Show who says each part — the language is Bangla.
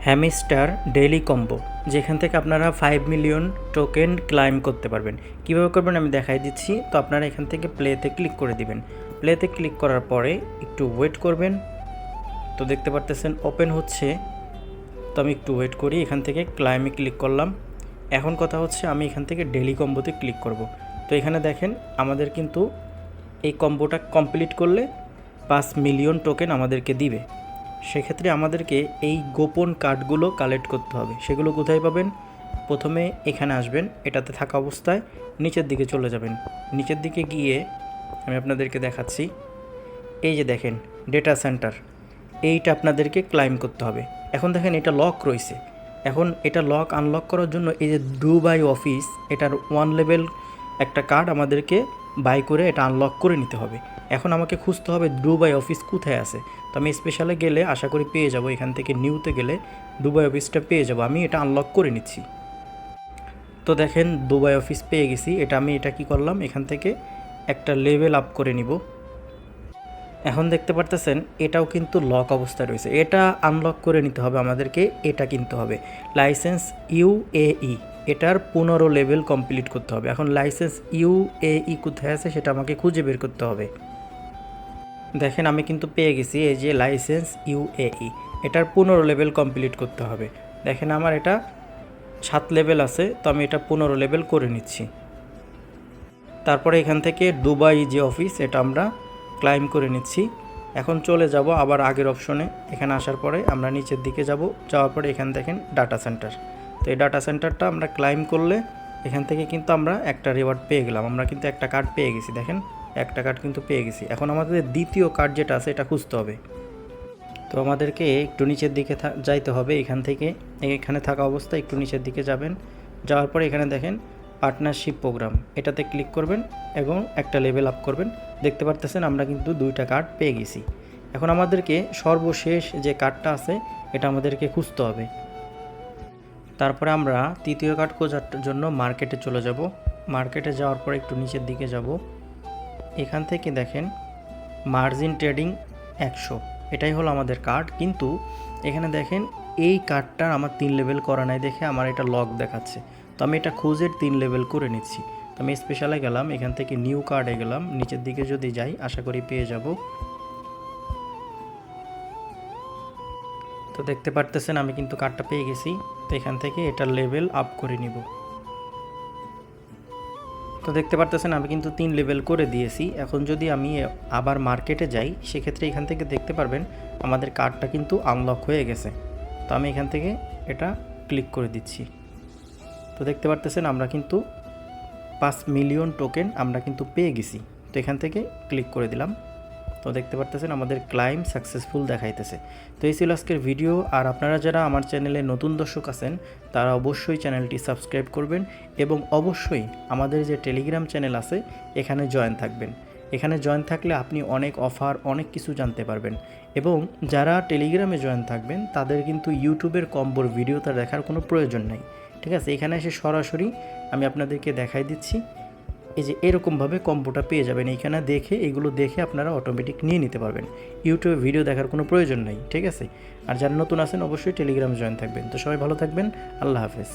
Speaker 1: হ্যামস্টার ডেইলি কম্বো, যেখান থেকে আপনারা 5 মিলিয়ন টোকেন ক্লাইম করতে পারবেন। কীভাবে করবেন আমি দেখাই দিচ্ছি। তো আপনারা এখান থেকে প্লেতে ক্লিক করে দিবেন। প্লেতে ক্লিক করার পরে একটু ওয়েট করবেন। তো দেখতে পারতেছেন ওপেন হচ্ছে। তো আমি একটু ওয়েট করি। এখান থেকে ক্লাইমে ক্লিক করলাম। এখন কথা হচ্ছে আমি এখান থেকে ডেইলি কম্বোতে ক্লিক করব। তো এখানে দেখেন আমাদের কিন্তু এই কম্বোটা কমপ্লিট করলে 5 মিলিয়ন টোকেন আমাদেরকে দিবে। সেক্ষেত্রে আমাদেরকে এই গোপন কার্ডগুলো কালেক্ট করতে হবে। সেগুলো কোথায় পাবেন? প্রথমে এখানে আসবেন, এটাতে থাকা অবস্থায় নিচের দিকে চলে যাবেন। নিচের দিকে গিয়ে আমি আপনাদেরকে দেখাচ্ছি। এই যে দেখেন ডেটা সেন্টার, এইটা আপনাদেরকে ক্লাইম করতে হবে। এখন দেখেন এটা লক রয়েছে। এখন এটা লক আনলক করার জন্য এই যে দুবাই অফিস, এটার 1 লেভেল একটা কার্ড আমাদেরকে বাই করে এটা আনলক করে নিতে হবে। এখন আমাকে খুঁজতে হবে দুবাই অফিস কোথায় আছে। তো আমি স্পেশালে গেলে আশা করি পেয়ে যাব। এখান থেকে নিউতে গেলে দুবাই অফিসটা পেয়ে যাব। আমি এটা আনলক করে নিচ্ছি। তো দেখেন দুবাই অফিস পেয়ে গেছি। আমি এটা কি করলাম, এখান থেকে একটা লেভেল আপ করে নিব। এখন দেখতে পারতেছেন এটাও কিন্তু লক অবস্থায় রয়েছে। এটা আনলক করে নিতে হবে আমাদেরকে। এটা কিনতে হবে লাইসেন্স UAE, এটার 15 লেভেল কমপ্লিট করতে হবে। এখন লাইসেন্স UAE কোথায় আছে সেটা আমাকে খুঁজে বের করতে হবে। দেখেন আমি কিন্তু পেয়ে গেছি, এই যে লাইসেন্স UAE, এটার 15 লেভেল কমপ্লিট করতে হবে। দেখেন আমার এটা 7 লেভেল আছে, তো আমি এটা 15 লেভেল করে নিচ্ছি। তারপরে এখান থেকে দুবাই যে অফিস, এটা আমরা ক্লাইম করে নিচ্ছি। এখন চলে যাব আবার আগের অপশনে। এখানে আসার পরে আমরা নিচের দিকে যাব। যাওয়ার পরে এখানে দেখেন ডাটা সেন্টার। তো এই ডাটা সেন্টারটা আমরা ক্লাইম করলে এখান থেকে কিন্তু আমরা একটা রিওয়ার্ড পেয়ে গেলাম। আমরা কিন্তু একটা কার্ড পেয়ে গেছি। দেখেন একটা কার্ড কিন্তু পেয়ে গেছি। এখন আমাদের দ্বিতীয় কার্ড যেটা আছে এটা খুঁজতে হবে। তো আমাদেরকে একটু নিচের দিকে যাইতে হবে। এখান থেকে এখানে থাকা অবস্থায় একটু নিচের দিকে যাবেন। যাওয়ার পরে এখানে দেখেন পার্টনারশিপ প্রোগ্রাম, এটাতে ক্লিক করবেন এবং একটা লেভেল আপ করবেন। দেখতে পারতেছেন আমরা কিন্তু 2টা কার্ড পেয়ে গেছি। এখন আমাদেরকে সর্বশেষ যে কার্ডটা আছে এটা আমাদেরকে খুঁজতে হবে। তারপরে আমরা তৃতীয় কার্ড খোঁজার জন্য মার্কেটে চলে যাব। মার্কেটে যাওয়ার পরে একটু নিচের দিকে যাব। এখান থেকে দেখেন মার্জিন ট্রেডিং 100, এটাই হলো আমাদের কার্ড। কিন্তু এখানে দেখেন এই কার্ডটার আমার 3 লেভেল করা নাই দেখে আমার এটা লক দেখাচ্ছে। তো আমি এটা খুঁজে 3 লেভেল করে নিচ্ছি। তো আমি স্পেশালে গেলাম, এখান থেকে নিউ কার্ডে গেলাম। নিচের দিকে যদি যাই আশা করি পেয়ে যাব। তো দেখতে পারতেছেন আমি কিন্তু কার্ডটা পেয়ে গেছি। তো এখান থেকে এটা লেভেল আপ করে নিব। তো দেখতে পারতেছেন আমি কিন্তু 3 লেভেল করে দিয়েছি। এখন যদি আমি আবার মার্কেটে যাই সেক্ষেত্রে এখান থেকে দেখতে পারবেন আমাদের কার্ডটা কিন্তু আনলক হয়ে গেছে। তো আমি এখান থেকে এটা ক্লিক করে দিচ্ছি। তো দেখতে পারতেছেন আমরা কিন্তু 5 মিলিয়ন টোকেন আমরা কিন্তু পেয়ে গেছি। তো এখান থেকে ক্লিক করে দিলাম। তো দেখতে পারতেছেন আমাদের ক্লাইম সাকসেসফুল দেখাইতেছে। তো এই ছিল আজকের ভিডিও। আর আপনারা যারা আমার চ্যানেলে নতুন দর্শক আছেন তারা অবশ্যই চ্যানেলটি সাবস্ক্রাইব করবেন এবং অবশ্যই আমাদের যে টেলিগ্রাম চ্যানেল আছে এখানে জয়েন থাকবেন। এখানে জয়েন থাকলে আপনি অনেক অফার, অনেক কিছু জানতে পারবেন। এবং যারা টেলিগ্রামে জয়েন থাকবেন তাদের কিন্তু ইউটিউবের কম্বোর ভিডিওটা দেখার কোনো প্রয়োজন নাই। ঠিক আছে, এখানে এসে সরাসরি আমি আপনাদেরকে দেখাই দিচ্ছি। এই যে এরকমভাবে কম্বোটা পেয়ে যাবেন। এইখানে দেখে এগুলো দেখে আপনারা অটোমেটিক নিয়ে নিতে পারবেন। ইউটিউবে ভিডিও দেখার কোনো প্রয়োজন নাই। ঠিক আছে, আর যারা নতুন আছেন অবশ্যই টেলিগ্রামে জয়েন থাকবেন। তো সবাই ভালো থাকবেন। আল্লাহ হাফেজ।